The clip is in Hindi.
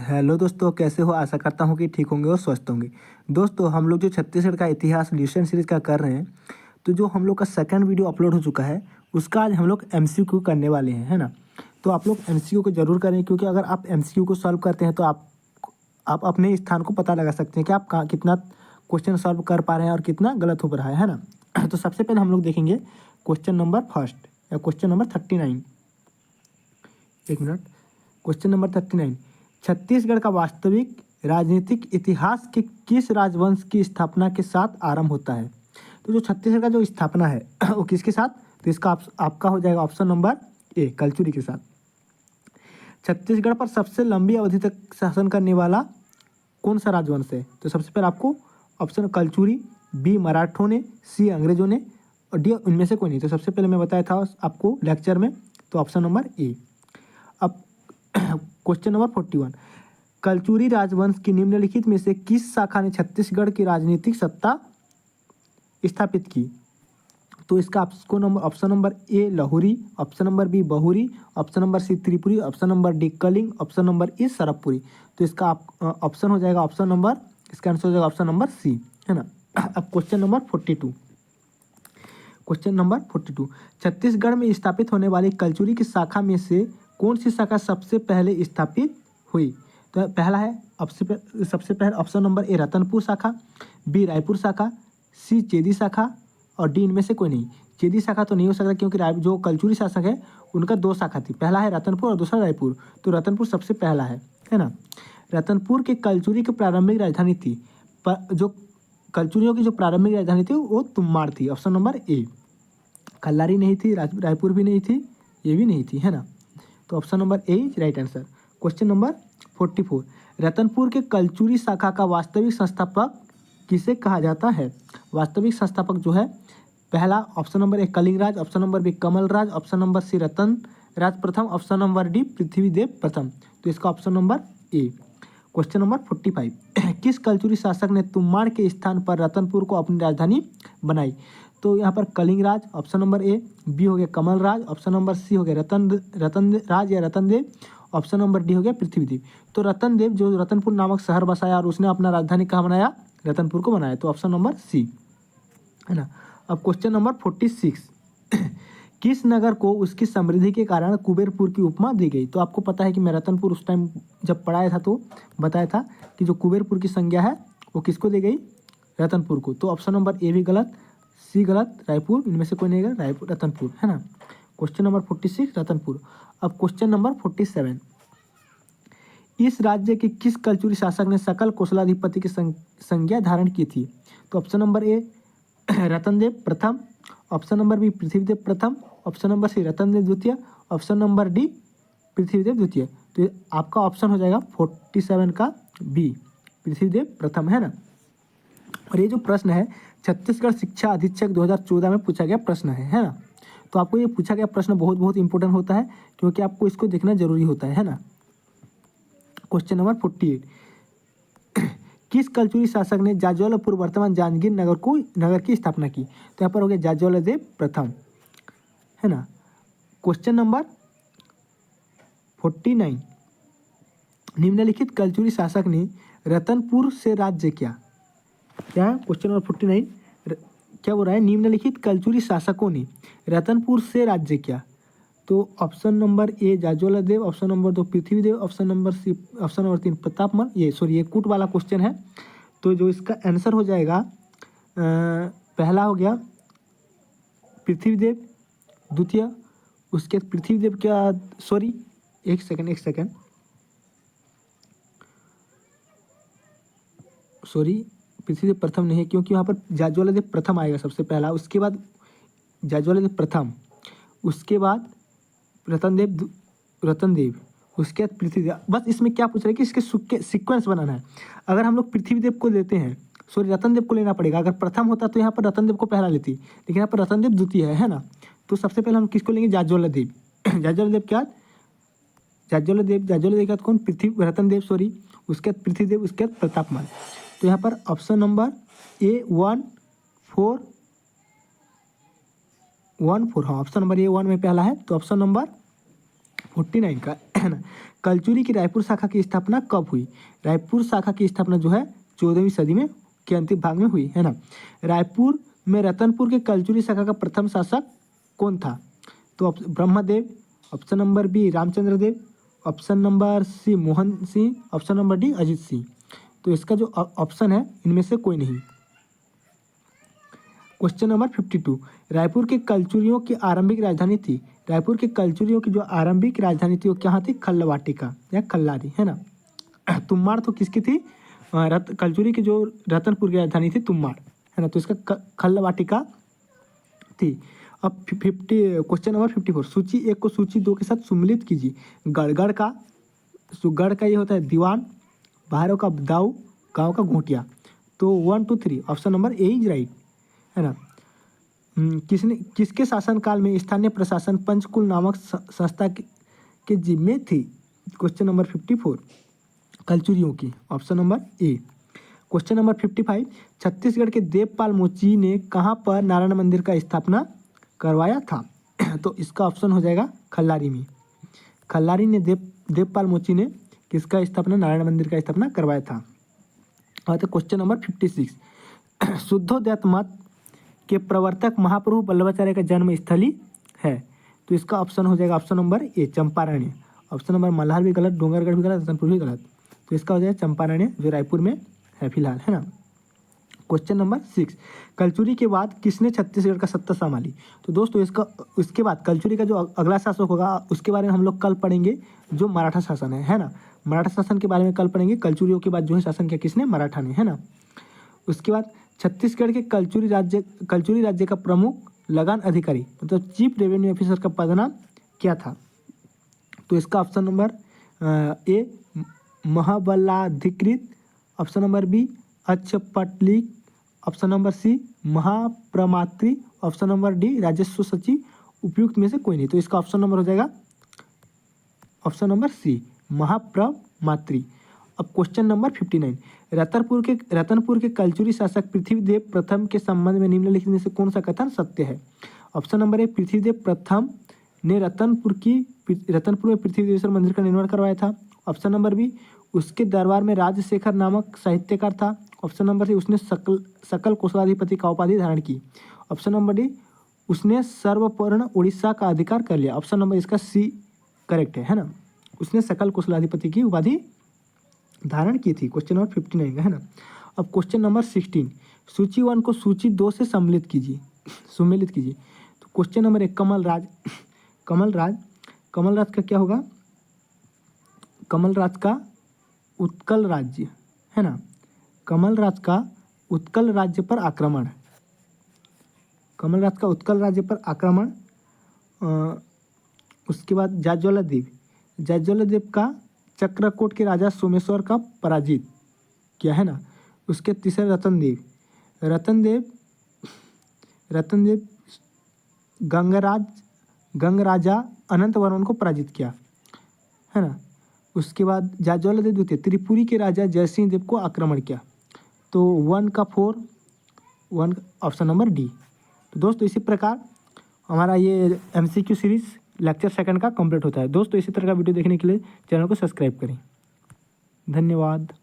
हेलो दोस्तों, कैसे हो? आशा करता हूँ कि ठीक होंगे और स्वस्थ होंगे। दोस्तों, हम लोग जो छत्तीसगढ़ का इतिहास ल्यूशन सीरीज का कर रहे हैं, तो जो हम लोग का सेकंड वीडियो अपलोड हो चुका है, उसका आज हम लोग एमसीक्यू करने वाले हैं, है ना। तो आप लोग एमसीक्यू को जरूर करें, क्योंकि अगर आप एमसीक्यू को सॉल्व करते हैं तो आप अपने स्थान को पता लगा सकते हैं कि आप कितना क्वेश्चन सॉल्व कर पा रहे हैं और कितना गलत हो रहा है ना। तो सबसे पहले हम लोग देखेंगे क्वेश्चन नंबर फर्स्ट या क्वेश्चन नंबर 39। एक मिनट। क्वेश्चन नंबर 39, छत्तीसगढ़ का वास्तविक राजनीतिक इतिहास के किस राजवंश की स्थापना के साथ आरंभ होता है? तो जो छत्तीसगढ़ का जो स्थापना है वो किसके साथ? तो इसका आपका हो जाएगा ऑप्शन नंबर ए, कलचुरी के साथ। छत्तीसगढ़ पर सबसे लंबी अवधि तक शासन करने वाला कौन सा राजवंश है? तो सबसे पहले आपको ऑप्शन कलचुरी, बी मराठों ने, सी अंग्रेजों ने और डी उनमें से कोई नहीं। तो सबसे पहले मैं बताया था आपको लेक्चर में, तो ऑप्शन नंबर ए। अब क्वेश्चन नंबर 41, कलचुरी राजवंश की निम्नलिखित में से किस शाखा ने छत्तीसगढ़ की राजनीतिक सत्ता स्थापित की? तो इसका आपको number option number A Lahauri, option number B Bahuri, option number C Tripuri, option number D Kalinga, option number E Sarabpuri. तो इसका ऑप्शन हो जाएगा ऑप्शन नंबर, इसका आंसर हो जाएगा ऑप्शन नंबर सी, है ना। अब question number 42, question number 42, Chhattisgarh में स्थापित होने वाली कलचुरी की शाखा में से कौन सी शाखा सबसे पहले स्थापित हुई? तो पहला है सबसे पहले ऑप्शन नंबर ए रतनपुर शाखा, बी रायपुर शाखा, सी चेदी शाखा और डी इनमें से कोई नहीं। चेदी शाखा तो नहीं हो सकता, क्योंकि जो कलचुरी शासक है उनका दो शाखा थी, पहला है रतनपुर और दूसरा रायपुर। तो रतनपुर सबसे पहला है ना। रतनपुर के कलचुरी की प्रारंभिक राजधानी थी, जो कलचुरियों की जो प्रारंभिक राजधानी थी वो तुम्माड़ थी, ऑप्शन नंबर ए। कल्लारी नहीं थी, रायपुर भी नहीं थी, ये भी नहीं थी, है ना। तो option number A is right answer. Question number 44, Ratanpur के कलचुरी शाखा का वास्तविक संस्थापक किसे कहा जाता है? वास्तविक संस्थापक जो है, पहला option number A Kalingraj, option number B Kamalraj, option number C Ratan Raj प्रथम, ऑप्शन नंबर डी पृथ्वीदेव प्रथम। तो इसका option number A. Question number 45, किस कलचुरी शासक ने तुम्माड़ के स्थान पर रतनपुर को अपनी राजधानी बनाई? तो यहाँ पर कलिंगराज ऑप्शन नंबर ए, बी हो गया कमलराज, ऑप्शन नंबर सी हो गया रतन राज या रतनदेव, ऑप्शन नंबर डी हो गया पृथ्वीदेव। तो रतनदेव जो रतनपुर नामक शहर बसाया और उसने अपना राजधानी कहाँ बनाया? रतनपुर को बनाया। तो ऑप्शन नंबर सी, है ना। अब क्वेश्चन नंबर 46, किस नगर को उसकी समृद्धि के कारण कुबेरपुर की उपमा दी गई? तो आपको पता है कि मैं रतनपुर उस टाइम जब पढ़ाया था तो बताया था कि जो कुबेरपुर की संज्ञा है वो किसको दी गई? रतनपुर को। तो ऑप्शन नंबर ए भी गलत, सी गलत, रायपुर इनमें से कोई नहीं गलत, रायपुर रतनपुर, है ना। Question number 46 Ratanpur. अब क्वेश्चन नंबर 47, इस राज्य के किस कलचुरी शासक ने सकल कोसलाधिपति की संज्ञा धारण की थी? तो ऑप्शन नंबर ए रतनदेव प्रथम, ऑप्शन नंबर बी पृथ्वीदेव प्रथम, ऑप्शन नंबर सी रतनदेव द्वितीय, ऑप्शन नंबर डी पृथ्वीदेव द्वितीय। तो आपका ऑप्शन हो जाएगा 47 का बी, पृथ्वीदेव प्रथम, है ना। और ये जो प्रश्न है छत्तीसगढ़ शिक्षा अधीक्षक 2014 में पूछा गया प्रश्न है ना। तो आपको ये पूछा गया प्रश्न बहुत बहुत इंपॉर्टेंट होता है, क्योंकि आपको इसको देखना जरूरी होता है ना। क्वेश्चन नंबर 48, किस कलचुरी शासक ने जाज्वलपुर वर्तमान जांजगीर नगर की स्थापना की? तो यहाँ पर हो गया जाज्वलदेव प्रथम, है ना। क्वेश्चन नंबर 49, निम्नलिखित कलचुरी शासक ने रतनपुर से राज्य क्या? क्वेश्चन नंबर 49 क्या बोल रहा है? निम्नलिखित कलचुरी शासकों ने रतनपुर से राज्य क्या? तो option number A Jajwaldev, option number 2 Prithvidev, option number C, option number 3 Pratapmal. ये कूट वाला क्वेश्चन है, तो जो इसका आंसर हो जाएगा पहला हो गया पृथ्वीदेव द्वितीय, उसके पृथ्वीदेव क्या, सॉरी एक सेकंड सॉरी, पृथ्वीदेव प्रथम नहीं है, क्योंकि वहाँ पर जाज्वलदेव प्रथम आएगा सबसे पहला, उसके बाद जाज्वलदेव प्रथम, उसके बाद रतनदेव, उसके बाद पृथ्वीदेव। बस इसमें क्या पूछ रहा है कि इसके सीक्वेंस बनाना है। अगर हम लोग पृथ्वीदेव को लेते हैं, सॉरी रतनदेव को लेना पड़ेगा। अगर प्रथम होता तो यहाँ पर रतनदेव को पहला लेती, लेकिन यहाँ पर रतनदेव द्वितीय है ना। तो सबसे पहले हम किसको लेंगे? जाज्वलदेव। जाज्वलदेव क्या? जाज्वलदेव क्या कौन? रतनदेव सॉरी, उसके बाद पृथ्वीदेव, उसके बाद प्रतापमल। तो यहाँ पर ऑप्शन नंबर ए 1 4, हाँ ऑप्शन नंबर ए 1 में पहला है, तो ऑप्शन नंबर 49 का है ना। कलचुरी की रायपुर शाखा की स्थापना कब हुई? रायपुर शाखा की स्थापना जो है 14वीं सदी में के अंतिम भाग में हुई, है ना। रायपुर में रतनपुर के कलचुरी शाखा का प्रथम शासक कौन था? तो Brahmadev, option number B Ramchandra Dev, option number C Mohan Singh, option number D Ajit Singh. तो इसका जो ऑप्शन है इनमें से कोई नहीं। क्वेश्चन नंबर 52, रायपुर के कलचुरियों की आरंभिक राजधानी थी। रायपुर के कलचुरियों की जो आरंभिक राजधानी थी वो क्या थी? खल्लवाटिका या खल्लारी, है ना। तुम्माड़ तो किसकी थी? कलचुरी की जो रतनपुर की राजधानी थी तुम्माड़, है ना। तो इसका खल्लवाटिका थी। अब 50 क्वेश्चन नंबर 54, सूची 1 को सूची 2 के साथ सम्मिलित कीजिए। गढ़ का ये होता है दीवान, बाहरों का दाऊ, गाँव का घोटिया। तो 1 2 3 option number A is right, है ना। किसके शासनकाल में स्थानीय प्रशासन पंचकुल नामक संस्था के जिम्मे थी? क्वेश्चन नंबर 54, कलचुरियों की, option number A. Question number 55, Chhattisgarh के देवपाल मोची ने कहाँ पर नारायण मंदिर का स्थापना करवाया था? तो इसका ऑप्शन हो जाएगा खल्लारी में। खल्लारी ने देवपाल मोची ने किसका स्थापना, नारायण मंदिर का स्थापना करवाया था। और तो क्वेश्चन नंबर 56, शुद्धोदय मत के प्रवर्तक महाप्रभु वल्लभाचार्य का जन्म स्थली है। तो इसका ऑप्शन हो जाएगा option number A Champaranya. Option number Malhar भी गलत, डोंगरगढ़ भी गलत, रतनपुर भी गलत। तो इसका हो जाएगा चंपारण्य जो रायपुर में है फिलहाल, है ना। क्वेश्चन नंबर 6, कलचुरी के बाद किसने छत्तीसगढ़ का सत्ता संभाली? तो दोस्तों उसके बाद कलचुरी का जो अगला शासक होगा उसके बारे में हम लोग कल पढ़ेंगे, जो मराठा शासन है ना। मराठा शासन के बारे में कल पढ़ेंगे। कलचुरियों के बाद जो है शासन किया किसने? मराठा ने, है ना। उसके बाद छत्तीसगढ़ के कलचुरी राज्य का प्रमुख लगान अधिकारी मतलब चीफ रेवेन्यू ऑफिसर का पदनाम क्या था? तो इसका ऑप्शन नंबर ए महाबलाधिकृत, ऑप्शन नंबर बी अच्छपटलिक, ऑप्शन नंबर सी महाप्रमात्री, ऑप्शन नंबर डी राजस्व सचिव। उपयुक्त में से कोई नहीं। तो इसका ऑप्शन नंबर हो जाएगा ऑप्शन नंबर सी महाप्रमात्री। अब क्वेश्चन नंबर 59, रतनपुर के कलचुरी शासक पृथ्वीदेव प्रथम के संबंध में निम्नलिखित में से कौन सा कथन सत्य है? ऑप्शन नंबर ए पृथ्वीदेव प्रथम ने रतनपुर में पृथ्वीदेवेश्वर मंदिर का निर्माण करवाया था। ऑप्शन नंबर बी उसके दरबार में राजशेखर नामक साहित्यकार था। ऑप्शन नंबर सी उसने सकल कोशलाधिपति का उपाधि धारण की। ऑप्शन नंबर डी उसने सर्वपूर्ण उड़ीसा का अधिकार कर लिया। ऑप्शन नंबर इसका सी करेक्ट है ना। उसने सकल कोशलाधिपति की उपाधि धारण की थी। क्वेश्चन नंबर 59 का, है ना। अब क्वेश्चन नंबर 16, सूची 1 को सूची 2 से सम्मिलित कीजिए। तो क्वेश्चन नंबर 1, कमलराज का क्या होगा? कमलराज का उत्कल राज्य, है ना। कमलराज का उत्कल राज्य पर आक्रमण, उसके बाद जाज्वलदेव का चक्रकोट के राजा सोमेश्वर का पराजित किया, है ना। उसके तीसरे रतनदेव गंगराजा अनंत वर्मन को पराजित किया, है ना। उसके बाद जाज्वलदेव द्वितीय त्रिपुरी के राजा जयसिंह देव को आक्रमण किया। तो 1 का 4 ऑप्शन नंबर डी। तो दोस्तों इसी प्रकार हमारा ये MCQ सीरीज लेक्चर सेकंड का कंप्लीट होता है। दोस्तों इसी तरह का वीडियो देखने के लिए चैनल को सब्सक्राइब करें। धन्यवाद।